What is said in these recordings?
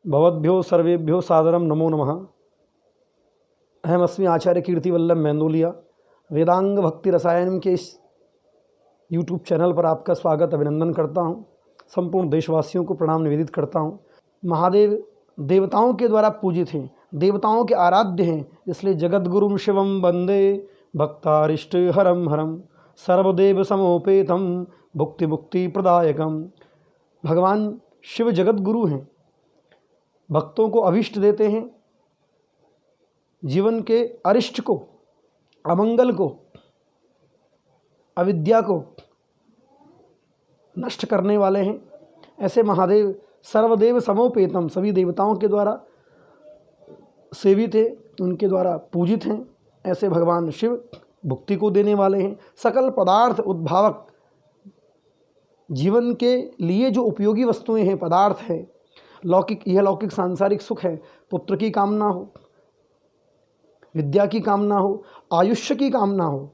भवद्भ्यो सर्वेभ्यो सादरम नमो नमः। अहमस्मि आचार्य कीर्तिवल्लभ मेंदोलिया। वेदांग भक्ति रसायन के इस यूट्यूब चैनल पर आपका स्वागत अभिनंदन करता हूं। संपूर्ण देशवासियों को प्रणाम निवेदित करता हूं। महादेव देवताओं के द्वारा पूजित हैं, देवताओं के आराध्य हैं, इसलिए जगद्गुरुम शिवम वंदे भक्तारिष्ट हरम हरम सर्वदेव समोपेतम भुक्ति मुक्ति प्रदायकम। भगवान शिव जगद्गुरु हैं, भक्तों को अभिष्ट देते हैं, जीवन के अरिष्ट को, अमंगल को, अविद्या को नष्ट करने वाले हैं। ऐसे महादेव सर्वदेव समोपेतम, सभी देवताओं के द्वारा सेवित है, उनके द्वारा पूजित हैं। ऐसे भगवान शिव भुक्ति को देने वाले हैं। सकल पदार्थ उद्भावक, जीवन के लिए जो उपयोगी वस्तुएं हैं, पदार्थ है, लौकिक, यह लौकिक सांसारिक सुख है, पुत्र की कामना हो, विद्या की कामना हो, आयुष्य की कामना हो,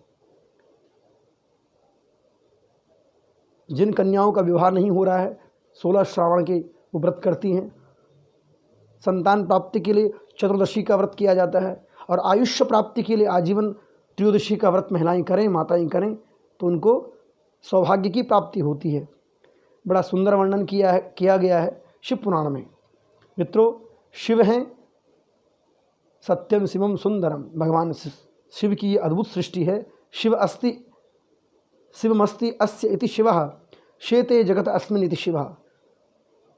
जिन कन्याओं का विवाह नहीं हो रहा है 16 श्रावण के वो व्रत करती हैं। संतान प्राप्ति के लिए चतुर्दशी का व्रत किया जाता है, और आयुष्य प्राप्ति के लिए आजीवन त्रयोदशी का व्रत महिलाएं करें, माताएं करें, तो उनको सौभाग्य की प्राप्ति होती है। बड़ा सुंदर वर्णन किया गया है शिव पुराण में। मित्रों, शिव हैं सत्यम शिवम सुंदरम। भगवान शिव की ये अद्भुत सृष्टि है। शिवमस्ति अस्य इति शिवः शेते जगत अस्मिन् इति शिवः,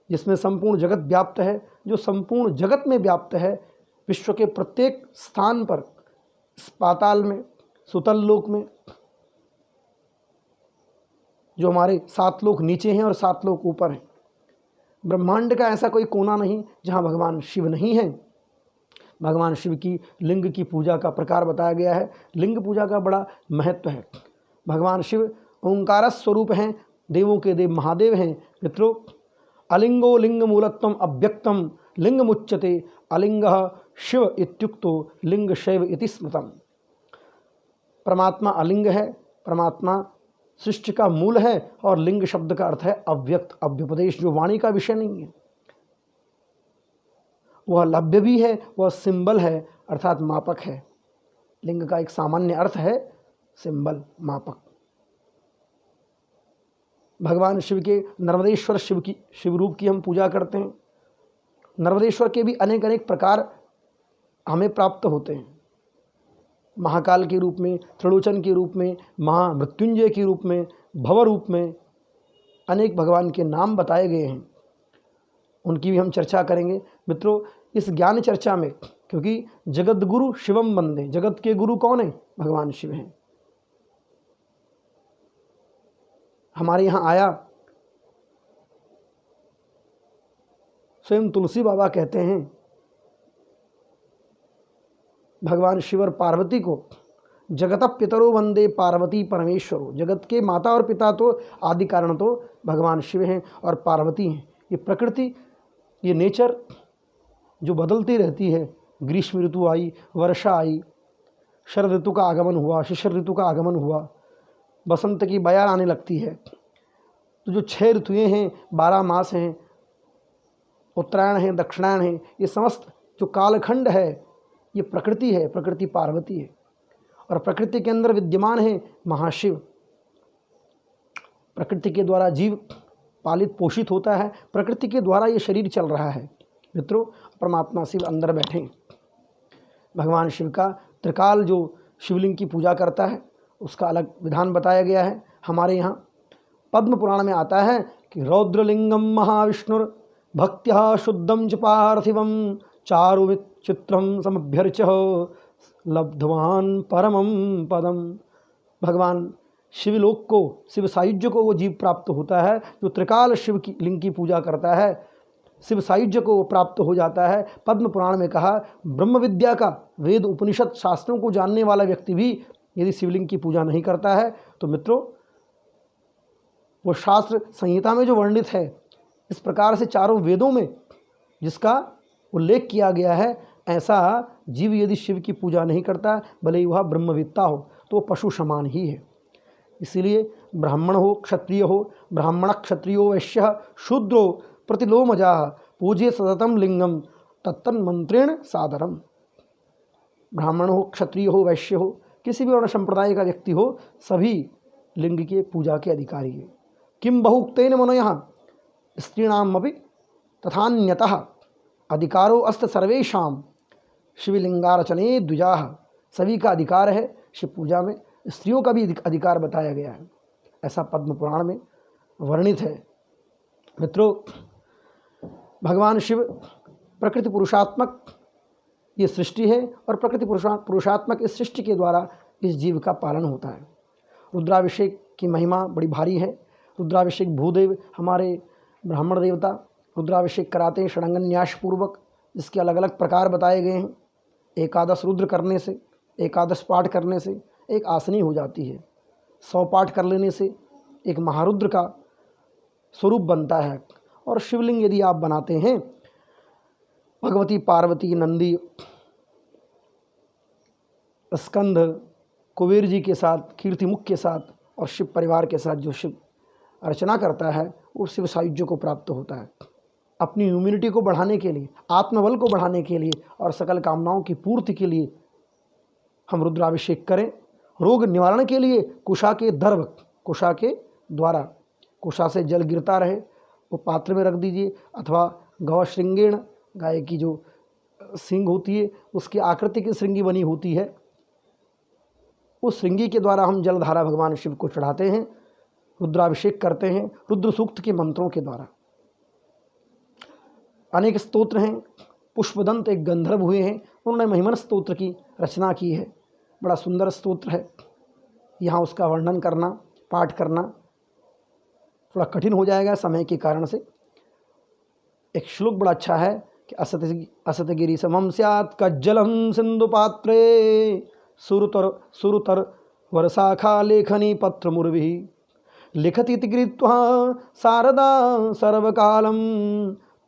जिसमें संपूर्ण जगत व्याप्त है, जो संपूर्ण जगत में व्याप्त है, विश्व के प्रत्येक स्थान पर, पाताल में, सुतल लोक में, जो हमारे 7 लोक नीचे हैं और 7 लोक ऊपर हैं। ब्रह्मांड का ऐसा कोई कोना नहीं जहाँ भगवान शिव नहीं हैं। भगवान शिव की लिंग की पूजा का प्रकार बताया गया है। लिंग पूजा का बड़ा महत्व है। भगवान शिव ओंकार स्वरूप हैं, देवों के देव महादेव हैं। मित्रों, अलिंगो लिंग मूलत्वम अव्यक्तम लिंग मुच्यते अलिंगः शिव इत्युक्तो लिंग शैव इति स्मृतम। परमात्मा अलिंग है, परमात्मा सृष्टि का मूल है, और लिंग शब्द का अर्थ है अव्यक्त, अव्युपदेश, जो वाणी का विषय नहीं है। वह लभ्य भी है, वह सिंबल है, अर्थात मापक है। लिंग का एक सामान्य अर्थ है सिंबल, मापक। भगवान शिव के नर्मदेश्वर शिव रूप की हम पूजा करते हैं। नर्मदेश्वर के भी अनेक अनेक प्रकार हमें प्राप्त होते हैं। महाकाल के रूप में, त्रिलोचन के रूप में, महामृत्युंजय के रूप में, भव रूप में अनेक भगवान के नाम बताए गए हैं। उनकी भी हम चर्चा करेंगे। मित्रों, इस ज्ञान चर्चा में, क्योंकि जगत गुरु शिवम वंदे, जगत के गुरु कौन है? भगवान शिव हैं। हमारे यहाँ आया स्वयं तुलसी बाबा कहते हैं, भगवान शिव और पार्वती को जगत पितरो वंदे पार्वती परमेश्वरो। जगत के माता और पिता तो, आदि कारण तो भगवान शिव हैं और पार्वती हैं। ये प्रकृति, ये नेचर जो बदलती रहती है, ग्रीष्म ऋतु आई, वर्षा आई, शरद ऋतु का आगमन हुआ, शिशिर ऋतु का आगमन हुआ, बसंत की बयार आने लगती है। तो जो 6 ऋतुएँ हैं, 12 मास हैं, उत्तरायण है, दक्षिणायन है, ये समस्त जो कालखंड है, ये प्रकृति है, प्रकृति पार्वती है। और प्रकृति के अंदर विद्यमान है महाशिव। प्रकृति के द्वारा जीव पालित पोषित होता है, प्रकृति के द्वारा ये शरीर चल रहा है। मित्रों, परमात्मा शिव अंदर बैठे। भगवान शिव का त्रिकाल जो शिवलिंग की पूजा करता है, उसका अलग विधान बताया गया है। हमारे यहाँ पद्म पुराण में आता है कि रौद्रलिंगम महाविष्णुर भक्त्या शुद्धम च पार्थिवम चारु चित्रम समभ्यर्च लब्धवान परमं पदम। भगवान शिवलोक को, शिव सायुज्य को वो जीव प्राप्त होता है जो त्रिकाल शिव की लिंग की पूजा करता है। शिव सायुज्य को वो प्राप्त हो जाता है। पद्म पुराण में कहा, ब्रह्म विद्या का, वेद उपनिषद शास्त्रों को जानने वाला व्यक्ति भी यदि शिवलिंग की पूजा नहीं करता है तो मित्रों, वो शास्त्र संहिता में जो वर्णित है, इस प्रकार से चारों वेदों में जिसका उल्लेख किया गया है, ऐसा जीव यदि शिव की पूजा नहीं करता, भले ही वह ब्रह्मविद्ता हो, तो वो पशु समान ही है। इसीलिए ब्राह्मण हो, क्षत्रिय हो, ब्राह्मण क्षत्रियो वैश्य शूद्रो प्रतिलोमजा पूज्य सततम लिंगम तत्तन मंत्रेण सादरम। ब्राह्मण हो, क्षत्रिय हो, वैश्य हो, किसी भी वर्ण संप्रदाय का व्यक्ति हो, सभी लिंग के पूजा के अधिकारी है। किम बहुक्तेन मनोयः स्त्रीणामपि तथान्यतः अधिकारो अस्त सर्वेषां शिवलिंगार्चने द्विजाः। सभी का अधिकार है शिव पूजा में, स्त्रियों का भी अधिकार बताया गया है, ऐसा पद्म पुराण में वर्णित है। मित्रों, भगवान शिव प्रकृति पुरुषात्मक ये सृष्टि है और प्रकृति पुरुषात्मक इस सृष्टि के द्वारा इस जीव का पालन होता है। रुद्राभिषेक की महिमा बड़ी भारी है। रुद्राभिषेक भूदेव हमारे ब्राह्मण देवता रुद्राभिषेक कराते हैं षडंग न्यास पूर्वक, जिसके अलग अलग प्रकार बताए गए हैं। एकादश रुद्र करने से, एकादश पाठ करने से एक आसनी हो जाती है, 100 पाठ कर लेने से एक महारुद्र का स्वरूप बनता है। और शिवलिंग यदि आप बनाते हैं भगवती पार्वती, नंदी, स्कंद, कुबेर जी के साथ, कीर्तिमुख के साथ और शिव परिवार के साथ जो शिव अर्चना करता है वो शिव सायुज्य को प्राप्त होता है। अपनी इम्यूनिटी को बढ़ाने के लिए, आत्मबल को बढ़ाने के लिए और सकल कामनाओं की पूर्ति के लिए हम रुद्राभिषेक करें। रोग निवारण के लिए कुशा के दर्भ, कुशा के द्वारा, कुशा से जल गिरता रहे वो पात्र में रख दीजिए, अथवा गौ श्रृंगेण, गाय की जो सींग होती है उसकी आकृति की श्रृंगी बनी होती है, उस श्रृंगी के द्वारा हम जलधारा भगवान शिव को चढ़ाते हैं, रुद्राभिषेक करते हैं रुद्र सूक्त के मंत्रों के द्वारा। अनेक स्तोत्र हैं। पुष्पदंत एक गंधर्व हुए हैं, उन्होंने महिमन स्तोत्र की रचना की है। बड़ा सुंदर स्तोत्र है। यहाँ उसका वर्णन करना, पाठ करना थोड़ा कठिन हो जाएगा समय के कारण से। एक श्लोक बड़ा अच्छा है कि असतगिरी समम स्यात् कज्जलम सिंधु पात्रे सुरतर वरसाखा लेखनी पत्र मुर्वी लिखति कृत्वा शारदा सर्वकालम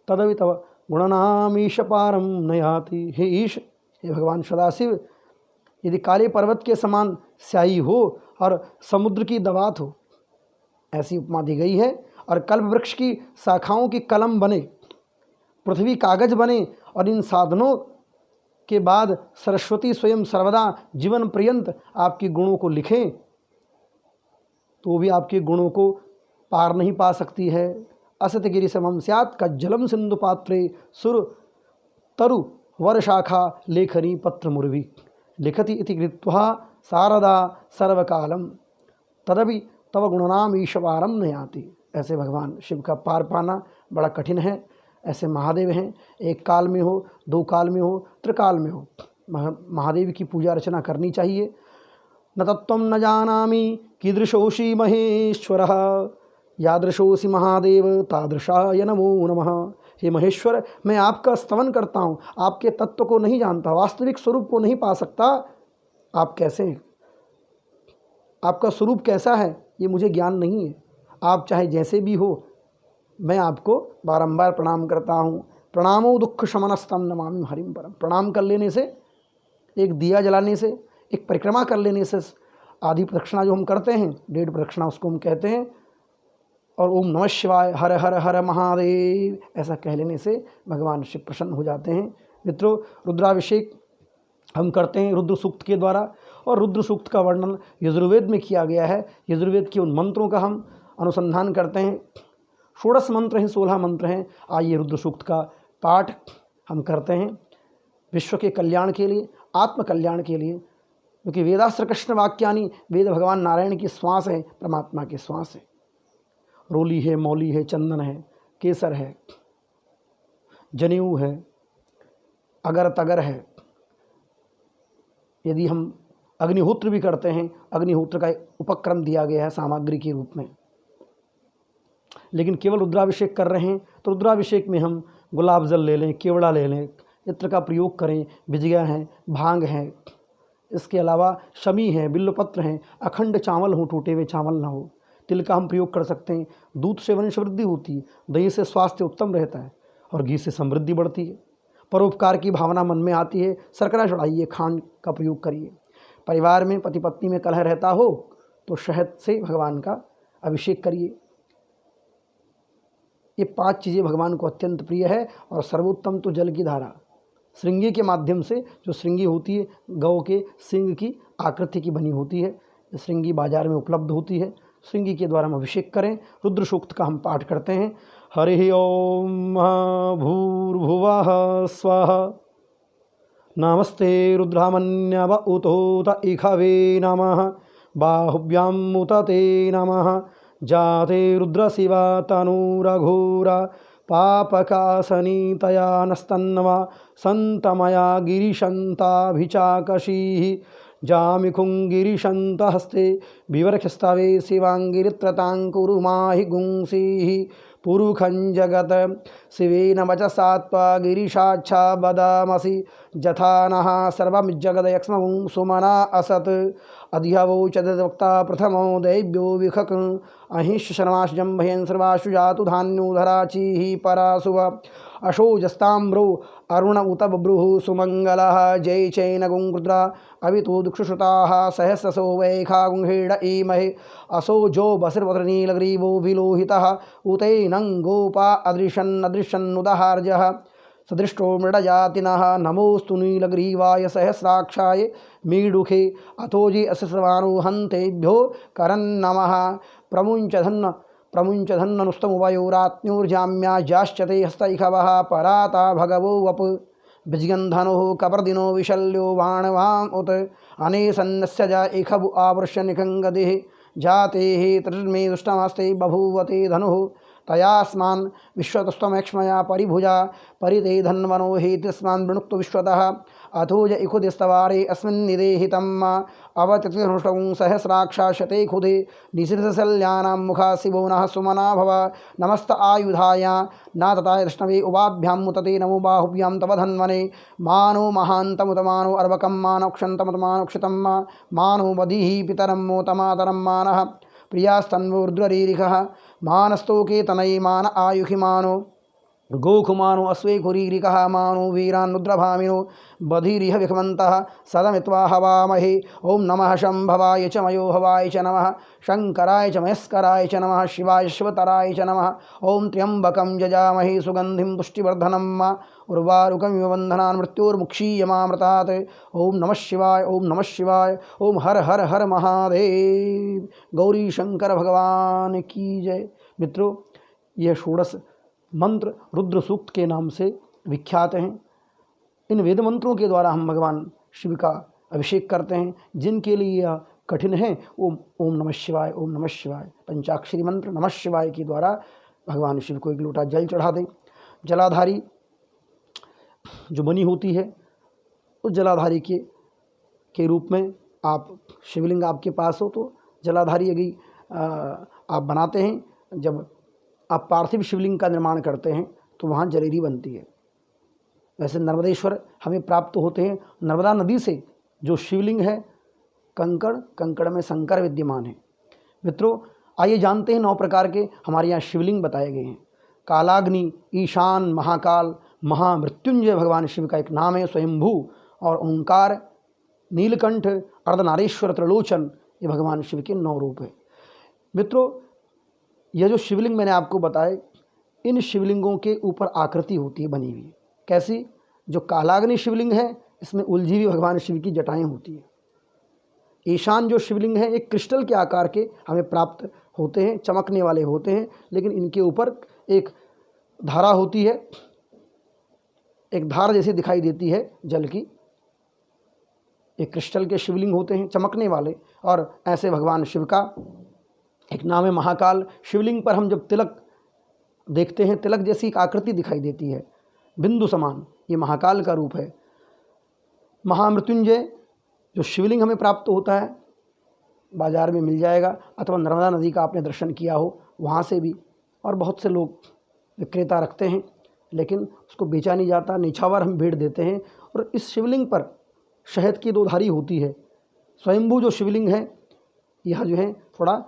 तदवि तव गुणनामीश पारम नयाति। हे ईश, हे भगवान सदाशिव, यदि काले पर्वत के समान स्याही हो और समुद्र की दवात हो, ऐसी उपमा दी गई है, और कल्प वृक्ष की शाखाओं की कलम बने, पृथ्वी कागज बने, और इन साधनों के बाद सरस्वती स्वयं सर्वदा जीवन पर्यंत आपके गुणों को लिखें, तो भी आपके गुणों को पार नहीं पा सकती है। असतगिरी समम स्यात् कज्जलम सिंधु पात्रे सुर तरु वरशाखा लेखनी पत्र मुर्वी लिखति इति कृत्वा शारदा सर्वकालम तदपि तव गुणनाम ईश्वरम नयाति। ऐसे भगवान शिव का पार पाना बड़ा कठिन है। ऐसे महादेव हैं, एक काल में हो, 2 काल में हो, त्रिकाल में हो, महादेव की पूजा अर्चना करनी चाहिए। न तत्त्वं न जानामि कीदृशोऽसि महेश्वरः यादृशोऽसि महादेव तादृशाय नमो नमः। हे महेश्वर, मैं आपका स्तवन करता हूँ, आपके तत्व को नहीं जानता, वास्तविक स्वरूप को नहीं पा सकता। आप कैसे हैं, आपका स्वरूप कैसा है, ये मुझे ज्ञान नहीं है। आप चाहे जैसे भी हो, मैं आपको बारंबार प्रणाम करता हूँ। प्रणामो दुख शमनस्तम नमामि हरिम परम। प्रणाम कर लेने से, एक दिया जलाने से, एक परिक्रमा कर लेने से, आदि प्रदक्षिणा जो हम करते हैं, 1.5 प्रदक्षिणा उसको हम कहते हैं, और ओम नमः शिवाय, हर हर हर महादेव, ऐसा कह लेने से भगवान शिव प्रसन्न हो जाते हैं। मित्रों, रुद्राभिषेक हम करते हैं रुद्र सूक्त के द्वारा, और रुद्र सूक्त का वर्णन यजुर्वेद में किया गया है। यजुर्वेद के उन मंत्रों का हम अनुसंधान करते हैं। 16 मंत्र हैं, 16 मंत्र हैं। आइए रुद्र सूक्त का पाठ हम करते हैं विश्व के कल्याण के लिए, आत्म कल्याण के लिए, क्योंकि वेदास्त्र कृष्ण वाक्यानि, वेद भगवान नारायण की श्वास है, परमात्मा की श्वास है। रोली है, मौली है, चंदन है, केसर है, जनेऊ है, अगर तगर है। यदि हम अग्निहोत्र भी करते हैं, अग्निहोत्र का उपक्रम दिया गया है सामग्री के रूप में। लेकिन केवल रुद्राभिषेक कर रहे हैं तो रुद्राभिषेक में हम गुलाब जल ले लें, केवड़ा ले लें, इत्र का प्रयोग करें, बिजगा है, भांग है, इसके अलावा शमी है, बिल्वपत्र हैं, अखंड चावल हो, टूटे हुए चावल ना हो, तिल का हम प्रयोग कर सकते हैं। दूध से वंश वृद्धि होती है, दही से स्वास्थ्य उत्तम रहता है, और घी से समृद्धि बढ़ती है। परोपकार की भावना मन में आती है, शर्करा चढ़ाइए, खांड का प्रयोग करिए। परिवार में पति पत्नी में कलह रहता हो तो शहद से भगवान का अभिषेक करिए। ये 5 चीज़ें भगवान को अत्यंत प्रिय है। और सर्वोत्तम तो जल की धारा, श्रृंगी के माध्यम से, जो श्रृंगी होती है गौ के सिंग की आकृति की बनी होती है, श्रृंगी बाजार में उपलब्ध होती है, श्रृंगी के द्वारा हम अभिषेक करें। रुद्र सूक्त का हम पाठ करते हैं। हरि ओम भूर्भुवः स्वः नमस्ते रुद्रामन्यव उतोत इखवे नमः बाहुभ्याम उत ते नमः जाते रुद्रशिवा तनुरघोरा पापकासनीतया नस्तन्वा सन्तमया गिरिशन्ताभिचाकशीः जामिखुङ्गिरिशन्तहस्ते विवर्खस्तवे शिवाङ्गिरित्रताङ्कुरुमाहि गुंसीः पुरुखं जगत् शिवेन वचसा त्वा गिरिशाच्छा वदामसि यथा नः सर्वमिज्जगदयक्ष्मं सुमना असत् अधिहवोचदवक्ता प्रथमो दैव्यो विखक् अहिंश शर्माशजं भयन् सर्वाशु जातु धान्योधराचीः पराशुव अशोजस्ताम्रो अरुण उत बभ्रुः सुमङ्गलः जय चैनगुङ्कृद्रा अवितो दुक्षुश्रुताः सहस्रसो वैखा गुंहेड ईमहे असो जो बसिर्वत्रनीलग्रीवो विलोहितः उतैनं गोपा अदृशन्नुदहार्यः सदृष्टो मृडजातिनः नमोस्तु नीलग्रीवाय सहस्राक्षाय मीडुखे अथोजे अस्यसर्वानो हन्तेभ्यो करन्नमः प्रमुञ्चधन्ननुस्तमुभयोरात्न्योर्जाम्याजाश्चते हस्तैखवः पराता भगवो वप विजगन्धनुः कपर्दिनो विशल्यो वाणवाम् उत अनेसन्नस्य जा इखवु आवृष्य निखङ्गदिः जातेः त्रिर्मे दुष्टमस्ते बभूवते धनुः तयास्मान् विश्वतस्त्वमेक्ष्मया परिभुजा परिते धन्वनो हेतिस्मान् वृणुक्तु विश्वतः अथोज इखुदिस्तवारे अस्मिन् निदेहितम् अवतिर्हृष्टं सहस्राक्षा शते खुदे निसृतशल्यानां मुखा शिवो नः सुमना भव नमस्त आयुधाय न तताय कृष्णवे उभाभ्यां मुतते नमो बाहुभ्यां तव धन्वने मानो महान्तमुतमानो अर्वकं मानोक्षन्तमुतमानोक्षितं मानो वधीः पितरं मोतमातरं मानः प्रियास्तन्वोर्ध्वरीरिखः मानस्तोके तनयमान आयुखिमानो गोखुमानो अश्वेखुरीरिकः मानो वीरान्नुद्रभामिनो बधिरिह विखमन्तः सदमित्वा हवामहे। ओं नमः शम्भवाय च मयोहवाय च नमः शङ्कराय च महेश्वराय च नमः शिवाय शिवतराय च नमः। ओं त्र्यम्बकं यजामहे सुगन्धिं पुष्टिवर्धनम् उर्वारुकमिव बन्धनान् मृत्योर्मुक्षीयमामृतात्। ओं नमः शिवाय, ओं नमः शिवाय, ओं हर हर हर महादेव। गौरी शंकर भगवान की जय। मित्रों, यह षोडश मंत्र रुद्र सूक्त के नाम से विख्यात हैं। इन वेद मंत्रों के द्वारा हम भगवान शिव का अभिषेक करते हैं। जिनके लिए यह कठिन है, ओम ओम नमः शिवाय, ओम नमः शिवाय पंचाक्षरी मंत्र नमः शिवाय के द्वारा भगवान शिव को एक लोटा जल चढ़ा दें। जलाधारी जो बनी होती है, उस जलाधारी के रूप में आप, शिवलिंग आपके पास हो तो जलाधारी यदि आप बनाते हैं, जब आप पार्थिव शिवलिंग का निर्माण करते हैं तो वहाँ जलेरी बनती है। वैसे नर्मदेश्वर हमें प्राप्त होते हैं नर्मदा नदी से। जो शिवलिंग है कंकड़, कंकड़ में शंकर विद्यमान है। मित्रों, आइए जानते हैं 9 प्रकार के हमारे यहाँ शिवलिंग बताए गए हैं। कालाग्नि, ईशान, महाकाल, महामृत्युंजय भगवान शिव का एक नाम है, स्वयंभू, और ओंकार, नीलकंठ, अर्धनारेश्वर, त्रिलोचन, ये भगवान शिव के 9 रूप है। मित्रों, यह जो शिवलिंग मैंने आपको बताए, इन शिवलिंगों के ऊपर आकृति होती है बनी हुई। कैसी? जो कालाग्नि शिवलिंग है, इसमें उलझी हुई भगवान शिव की जटाएं होती है। ईशान जो शिवलिंग है, एक क्रिस्टल के आकार के हमें प्राप्त होते हैं, चमकने वाले होते हैं, लेकिन इनके ऊपर एक धारा होती है, एक धार जैसी दिखाई देती है जल की। एक क्रिस्टल के शिवलिंग होते हैं चमकने वाले, और ऐसे भगवान शिव का एक नाम है महाकाल। शिवलिंग पर हम जब तिलक देखते हैं, तिलक जैसी एक आकृति दिखाई देती है, बिंदु समान, ये महाकाल का रूप है। महामृत्युंजय जो शिवलिंग हमें प्राप्त होता है, बाजार में मिल जाएगा, अथवा नर्मदा नदी का आपने दर्शन किया हो वहाँ से भी, और बहुत से लोग विक्रेता रखते हैं, लेकिन उसको बेचा नहीं जाता, निछावर हम भेड़ देते हैं। और इस शिवलिंग पर शहद की 2 धारी होती है। स्वयंभू जो शिवलिंग है, यह जो है थोड़ा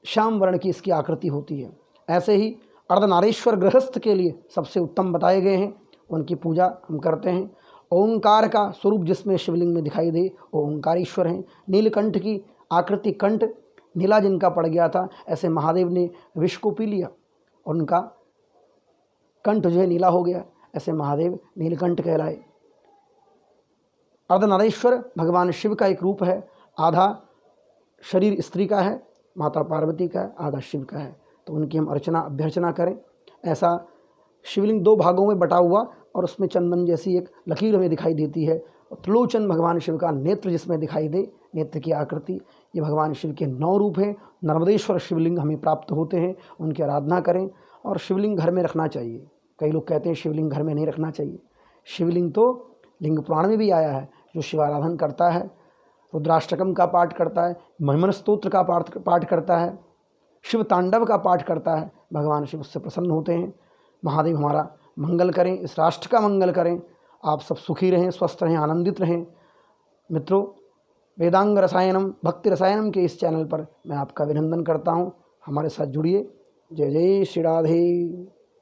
श्याम वर्ण की इसकी आकृति होती है। ऐसे ही अर्धनारेश्वर गृहस्थ के लिए सबसे उत्तम बताए गए हैं, उनकी पूजा हम करते हैं। ओंकार का स्वरूप जिसमें शिवलिंग में दिखाई दे, वो ओंकारेश्वर हैं। नीलकंठ की आकृति, कंठ नीला जिनका पड़ गया था, ऐसे महादेव ने विष को पी लिया और उनका कंठ जो है नीला हो गया, ऐसे महादेव नीलकंठ कहलाए। अर्धनारीश्वर भगवान शिव का एक रूप है, आधा शरीर स्त्री का है, माता पार्वती का है, आधा शिव का है, तो उनकी हम अर्चना अभ्यर्चना करें। ऐसा शिवलिंग 2 भागों में बटा हुआ और उसमें चंदन जैसी एक लकीर हमें दिखाई देती है, और त्रिलोचन भगवान शिव का नेत्र जिसमें दिखाई दे, नेत्र की आकृति, ये भगवान शिव के 9 रूप हैं। नर्मदेश्वर शिवलिंग हमें प्राप्त होते हैं, उनकी आराधना करें। और शिवलिंग घर में रखना चाहिए। कई लोग कहते हैं शिवलिंग घर में नहीं रखना चाहिए। शिवलिंग तो लिंग पुराण में भी आया है। जो शिवाराधन करता है, रुद्राष्टकम का पाठ करता है, महिमन स्तोत्र का पाठ करता है, शिव तांडव का पाठ करता है, भगवान शिव उससे प्रसन्न होते हैं। महादेव हमारा मंगल करें, इस राष्ट्र का मंगल करें। आप सब सुखी रहें, स्वस्थ रहें, आनंदित रहें। मित्रों, वेदांग रसायनम भक्ति रसायनम के इस चैनल पर मैं आपका अभिनंदन करता हूँ। हमारे साथ जुड़िए। जय जय श्री राधे।